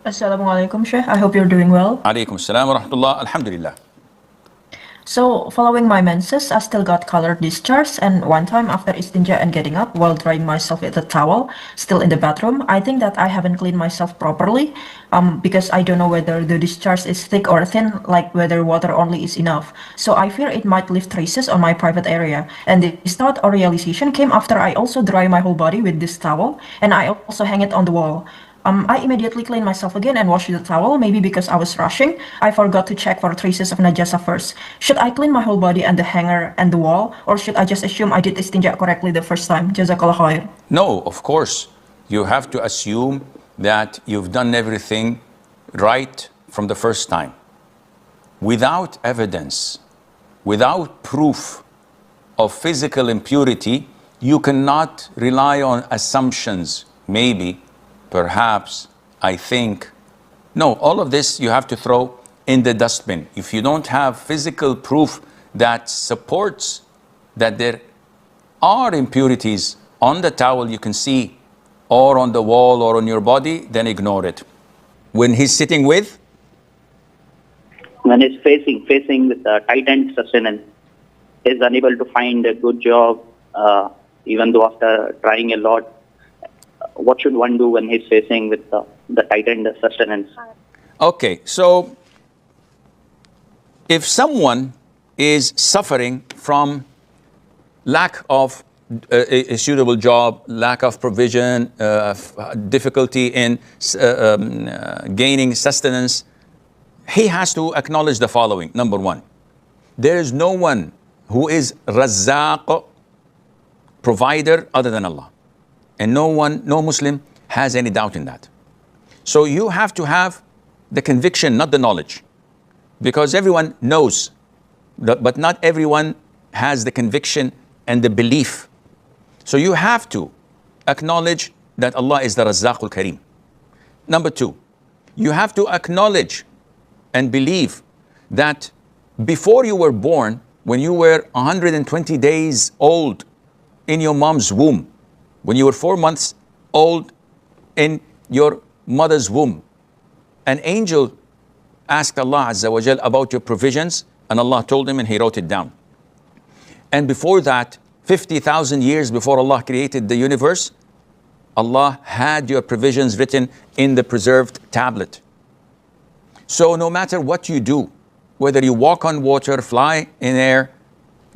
Assalamualaikum, Sheikh. I hope you're doing well. Alaykum assalam wa rahmatullah. Alhamdulillah. So, following my menses, I still got colored discharge, and one time after istinja and getting up while drying myself with a towel, still in the bathroom, I think that I haven't cleaned myself properly, because I don't know whether the discharge is thick or thin, like whether water only is enough. So I fear it might leave traces on my private area. And this thought or realization came after I also dry my whole body with this towel, and I also hang it on the wall. I immediately cleaned myself again and washed the towel, maybe because I was rushing. I forgot to check for traces of najasa first. Should I clean my whole body and the hanger and the wall, or should I just assume I did istinja correctly the first time? Jazakallah khair. No, of course. You have to assume that you've done everything right from the first time. Without evidence, without proof of physical impurity, you cannot rely on assumptions. Maybe, perhaps, I think. No, all of this you have to throw in the dustbin. If you don't have physical proof that supports that there are impurities on the towel you can see, or on the wall or on your body, then ignore it. When he's sitting with? When he's facing with tightened sustenance, is unable to find a good job, even though after trying a lot. What should one do when he's facing with the tightened sustenance? Okay, so if someone is suffering from lack of a suitable job, lack of provision, difficulty in gaining sustenance, he has to acknowledge the following. Number one, there is no one who is Razzaq, provider, other than Allah. And no Muslim has any doubt in that. So you have to have the conviction, not the knowledge. Because everyone knows, but not everyone has the conviction and the belief. So you have to acknowledge that Allah is the Razzaqul Kareem. Number two, you have to acknowledge and believe that before you were born, when you were 120 days old in your mom's womb, when you were 4 months old in your mother's womb, an angel asked Allah Azza wa Jal about your provisions, and Allah told him and he wrote it down. And before that, 50,000 years before Allah created the universe, Allah had your provisions written in the preserved tablet. So no matter what you do, whether you walk on water, fly in air,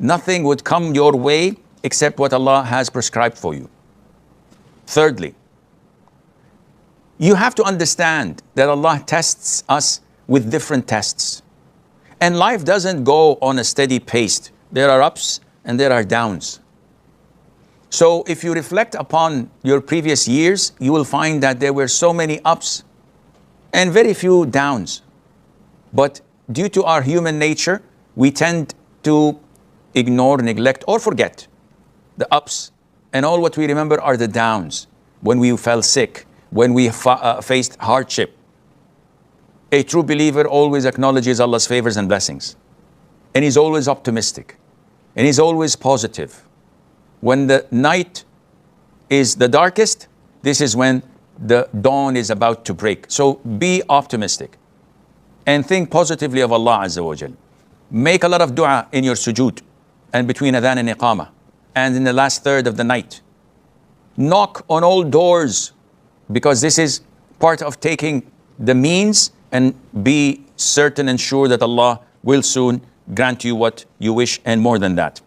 nothing would come your way except what Allah has prescribed for you. Thirdly, you have to understand that Allah tests us with different tests. And life doesn't go on a steady pace. There are ups and there are downs. So if you reflect upon your previous years, you will find that there were so many ups and very few downs. But due to our human nature, we tend to ignore, neglect, or forget the ups. And all what we remember are the downs. When we fell sick, when we faced hardship. A true believer always acknowledges Allah's favors and blessings. And he's always optimistic. And he's always positive. When the night is the darkest, this is when the dawn is about to break. So be optimistic. And think positively of Allah Azza wa Jal. Make a lot of dua in your sujood and between adhan and iqamah, and in the last third of the night. Knock on all doors, because this is part of taking the means, and be certain and sure that Allah will soon grant you what you wish and more than that.